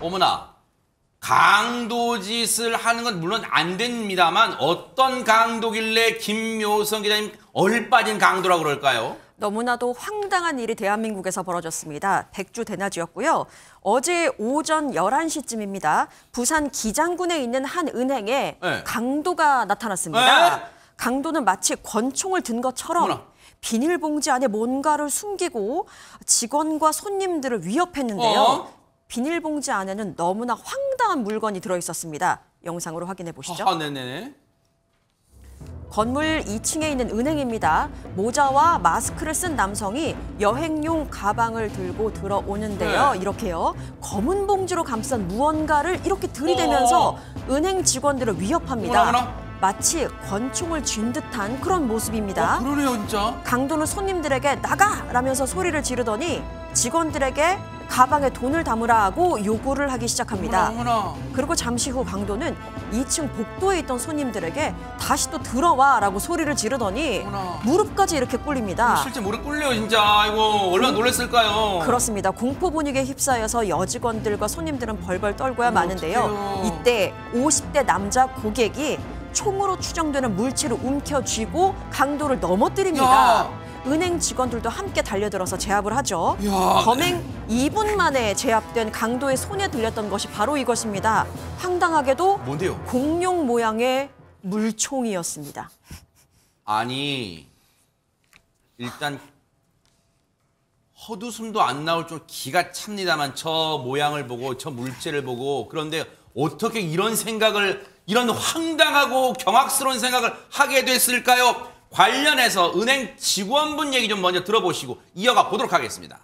어머나, 강도짓을 하는 건 물론 안 됩니다만 어떤 강도길래 김묘성 기자님 얼빠진 강도라고 그럴까요? 너무나도 황당한 일이 대한민국에서 벌어졌습니다. 백주 대낮이었고요. 어제 오전 11시쯤입니다. 부산 기장군에 있는 한 은행에 네. 강도가 나타났습니다. 네? 강도는 마치 권총을 든 것처럼 어머나. 비닐봉지 안에 뭔가를 숨기고 직원과 손님들을 위협했는데요. 어? 비닐봉지 안에는 너무나 황당한 물건이 들어있었습니다. 영상으로 확인해 보시죠. 네네네. 건물 2층에 있는 은행입니다. 모자와 마스크를 쓴 남성이 여행용 가방을 들고 들어오는데요. 네. 이렇게요. 검은 봉지로 감싼 무언가를 이렇게 들이대면서 은행 직원들을 위협합니다. 어머나. 마치 권총을 쥔 듯한 그런 모습입니다. 그러네요, 진짜. 강도는 손님들에게 나가라면서 소리를 지르더니 직원들에게 가방에 돈을 담으라 하고 요구를 하기 시작합니다. 어머나. 그리고 잠시 후 강도는 2층 복도에 있던 손님들에게 다시 또 들어와라고 소리를 지르더니 어머나. 무릎까지 이렇게 꿇립니다. 실제 무릎 꿇려요, 진짜. 아이고, 얼마나 놀랐을까요? 그렇습니다. 공포 분위기에 휩싸여서 여직원들과 손님들은 벌벌 떨고야 마는데요. 어떡해요. 이때 50대 남자 고객이 총으로 추정되는 물체를 움켜쥐고 강도를 넘어뜨립니다. 야. 은행 직원들도 함께 달려들어서 제압을 하죠. 야. 범행 2분 만에 제압된 강도의 손에 들렸던 것이 바로 이것입니다. 황당하게도 뭔데요? 공룡 모양의 물총이었습니다. 아니, 일단 헛웃음도 안 나올 좀 기가 찹니다만 저 모양을 보고 저 물체를 보고 그런데 어떻게 이런 생각을 이런 황당하고 경악스러운 생각을 하게 됐을까요? 관련해서 은행 직원분 얘기 좀 먼저 들어보시고 이어가 보도록 하겠습니다.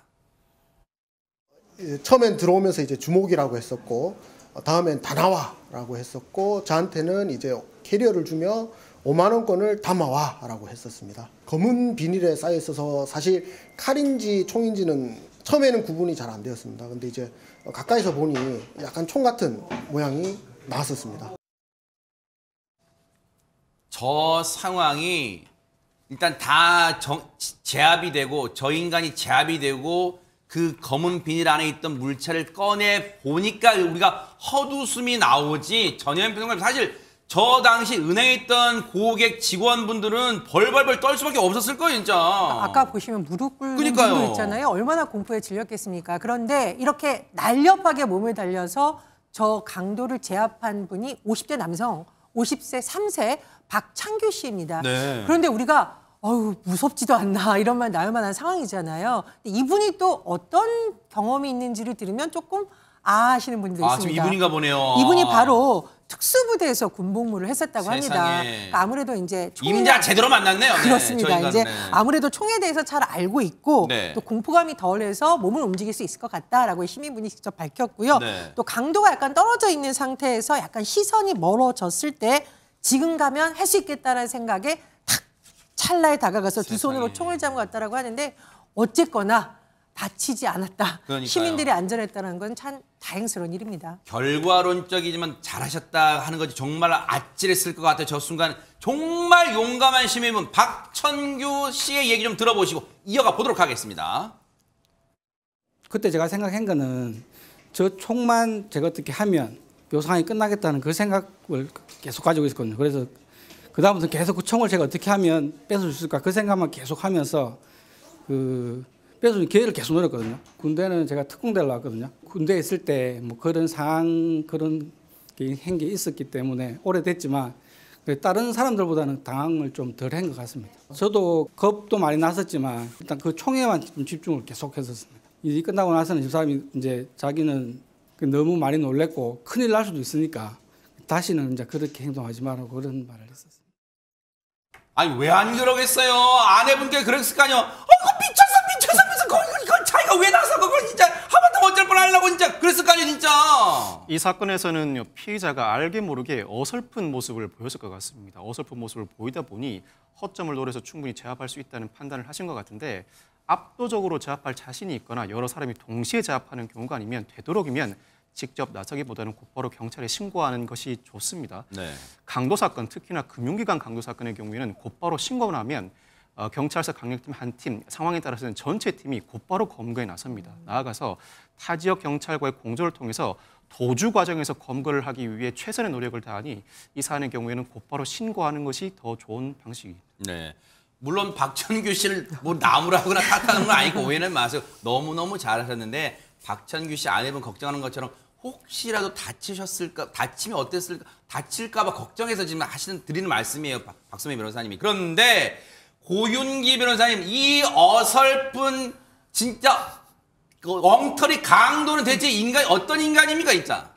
처음엔 들어오면서 이제 주목이라고 했었고 다음엔 다 나와라고 했었고 저한테는 이제 캐리어를 주며 5만 원권을 담아와라고 했었습니다. 검은 비닐에 쌓여 있어서 사실 칼인지 총인지는 처음에는 구분이 잘 안 되었습니다. 근데 이제 가까이서 보니 약간 총 같은 모양이 나왔었습니다. 저 상황이 일단 다 제압이 되고 저 인간이 제압이 되고 그 검은 비닐 안에 있던 물체를 꺼내 보니까 우리가 헛웃음이 나오지 전혀 사실 저 당시 은행에 있던 고객 직원분들은 벌벌벌 떨 수밖에 없었을 거예요, 진짜. 아까 보시면 무릎 꿇는 그러니까요. 분도 있잖아요. 얼마나 공포에 질렸겠습니까? 그런데 이렇게 날렵하게 몸을 달려서 저 강도를 제압한 분이 50대 남성, 50세 3세 박창규 씨입니다. 네. 그런데 우리가 어휴 무섭지도 않나 이런 말 나올 만한 상황이잖아요. 근데 이분이 또 어떤 경험이 있는지를 들으면 조금 하시는 분들도 있습니다. 지금 이분인가 보네요. 이분이 바로 특수부대에서 군복무를 했었다고 합니다. 세상에. 그러니까 아무래도 이제 임자 제대로 만났네요. 네, 그렇습니다. 저 인간은, 이제 네. 아무래도 총에 대해서 잘 알고 있고 네. 또 공포감이 덜해서 몸을 움직일 수 있을 것 같다라고 시민분이 직접 밝혔고요. 네. 또 강도가 약간 떨어져 있는 상태에서 약간 시선이 멀어졌을 때 지금 가면 할 수 있겠다는 생각에 탁 찰나에 다가가서 두 손으로 세상에. 총을 잡아갔다라고 하는데 어쨌거나 다치지 않았다. 그러니까요. 시민들이 안전했다는 건 참 다행스러운 일입니다. 결과론적이지만 잘하셨다 하는 거지 정말 아찔했을 것 같아요. 저 순간 정말 용감한 시민분 박천규 씨의 얘기 좀 들어보시고 이어가 보도록 하겠습니다. 그때 제가 생각한 거는 저 총만 제가 어떻게 하면 묘상이 끝나겠다는 그 생각을 계속 가지고 있었거든요. 그래서 그다음부터 계속 그 총을 제가 어떻게 하면 뺏을 수 있을까 그 생각만 계속 하면서 뺏을 기회를 계속 노렸거든요. 군대는 제가 특공대를 나왔거든요. 군대에 있을 때 뭐 그런 상황 그런 게 한 게 있었기 때문에 오래됐지만 다른 사람들보다는 당황을 좀 덜 한 것 같습니다. 저도 겁도 많이 났었지만 일단 그 총에만 좀 집중을 계속 했었습니다. 일이 끝나고 나서는 집사람이 이제 자기는 너무 많이 놀랬고 큰일 날 수도 있으니까 다시는 이제 그렇게 행동하지 말라고 그런 말을 했었어요. 아니 왜 안 그러겠어요? 아내분께 그랬을 거 아니에요. 그거 미쳤어. 그걸 자기가 왜 나서 그걸 진짜 하마터면 어쩔 뻔하려고 진짜 그랬을 거 아니에요, 진짜. 이 사건에서는 피의자가 알게 모르게 어설픈 모습을 보였을 것 같습니다. 어설픈 모습을 보이다 보니 허점을 노려서 충분히 제압할 수 있다는 판단을 하신 것 같은데 압도적으로 제압할 자신이 있거나 여러 사람이 동시에 제압하는 경우가 아니면 되도록이면 직접 나서기보다는 곧바로 경찰에 신고하는 것이 좋습니다. 네. 강도 사건, 특히나 금융기관 강도 사건의 경우에는 곧바로 신고를 하면 경찰서 강력팀 한 팀, 상황에 따라서는 전체 팀이 곧바로 검거에 나섭니다. 나아가서 타 지역 경찰과의 공조를 통해서 도주 과정에서 검거를 하기 위해 최선의 노력을 다하니 이 사안의 경우에는 곧바로 신고하는 것이 더 좋은 방식입니다. 네. 물론 박찬규 씨를 뭐 나무라거나 탓하는 건 아니고 오해는 마세요. 너무너무 잘하셨는데 박찬규 씨 아내분 걱정하는 것처럼 혹시라도 다치셨을까, 다치면 어땠을까, 다칠까 봐 걱정해서 지금 드리는 말씀이에요. 박소미 변호사님이. 그런데 고윤기 변호사님, 이 어설픈 진짜 엉터리 강도는 대체 어떤 인간입니까, 진짜?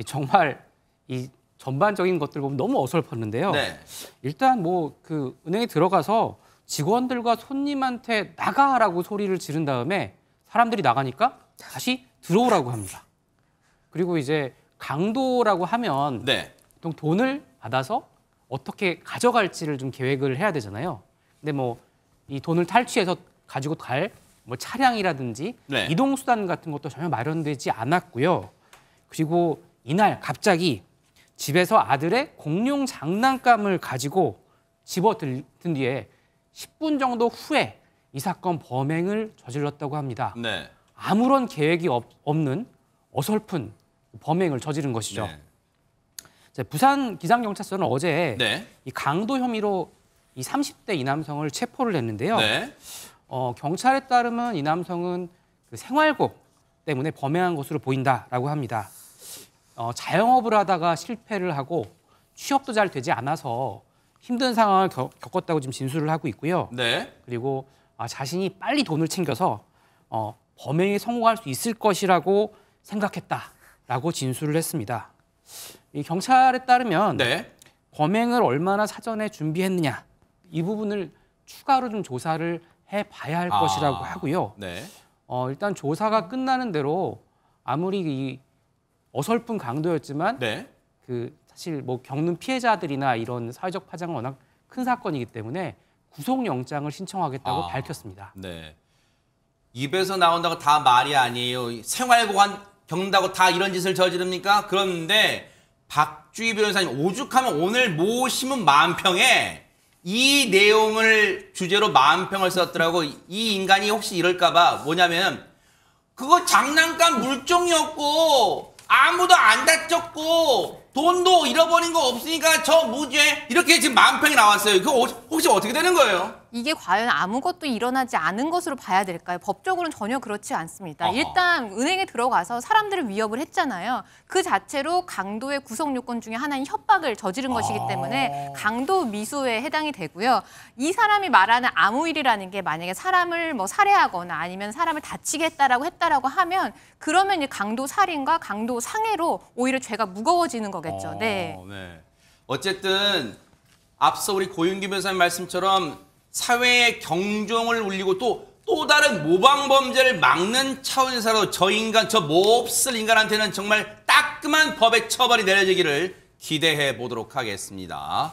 정말 이 전반적인 것들 보면 너무 어설펐는데요. 네. 일단 뭐 그 은행에 들어가서 직원들과 손님한테 나가라고 소리를 지른 다음에 사람들이 나가니까 다시 들어오라고 합니다. 그리고 이제 강도라고 하면 네. 보통 돈을 받아서 어떻게 가져갈지를 좀 계획을 해야 되잖아요. 근데 뭐 이 돈을 탈취해서 가지고 갈 뭐 차량이라든지 네. 이동 수단 같은 것도 전혀 마련되지 않았고요. 그리고 이날 갑자기 집에서 아들의 공룡 장난감을 가지고 집어든 뒤에 10분 정도 후에 이 사건 범행을 저질렀다고 합니다. 네. 아무런 계획이 없는 어설픈 범행을 저지른 것이죠. 네. 자, 부산 기장경찰서는 어제 네. 이 강도 혐의로 이 30대 이 남성을 체포를 했는데요. 네. 경찰에 따르면 이 남성은 그 생활고 때문에 범행한 것으로 보인다라고 합니다. 자영업을 하다가 실패를 하고 취업도 잘 되지 않아서 힘든 상황을 겪었다고 지금 진술을 하고 있고요. 네. 그리고 자신이 빨리 돈을 챙겨서 범행에 성공할 수 있을 것이라고 생각했다라고 진술을 했습니다. 이 경찰에 따르면 네. 범행을 얼마나 사전에 준비했느냐 이 부분을 추가로 좀 조사를 해봐야 할 것이라고 하고요. 네. 일단 조사가 끝나는 대로 아무리 이 어설픈 강도였지만 네. 그 사실 뭐 겪는 피해자들이나 이런 사회적 파장은 워낙 큰 사건이기 때문에 구속영장을 신청하겠다고 밝혔습니다. 네. 입에서 나온다고 다 말이 아니에요. 생활고관 겪는다고 다 이런 짓을 저지릅니까? 그런데 박주희 변호사님 오죽하면 오늘 모시면 만평에 이 내용을 주제로 만평을 썼더라고. 이 인간이 혹시 이럴까 봐 뭐냐면 그거 장난감 물종이었고 아무도 안 다쳤고 돈도 잃어버린 거 없으니까 저 무죄 이렇게 지금 만평이 나왔어요. 그거 혹시 어떻게 되는 거예요? 이게 과연 아무것도 일어나지 않은 것으로 봐야 될까요? 법적으로는 전혀 그렇지 않습니다. 일단 은행에 들어가서 사람들을 위협을 했잖아요. 그 자체로 강도의 구성 요건 중에 하나인 협박을 저지른 것이기 때문에 강도 미수에 해당이 되고요. 이 사람이 말하는 아무 일이라는 게 만약에 사람을 뭐 살해하거나 아니면 사람을 다치게 했다라고 하면 그러면 이제 강도 살인과 강도 상해로 오히려 죄가 무거워지는 거겠죠. 네. 네. 어쨌든 앞서 우리 고윤기 변호사님 말씀처럼 사회의 경종을 울리고 또 다른 모방 범죄를 막는 차원에서라도 저 인간, 저 몹쓸 인간한테는 정말 따끔한 법의 처벌이 내려지기를 기대해 보도록 하겠습니다.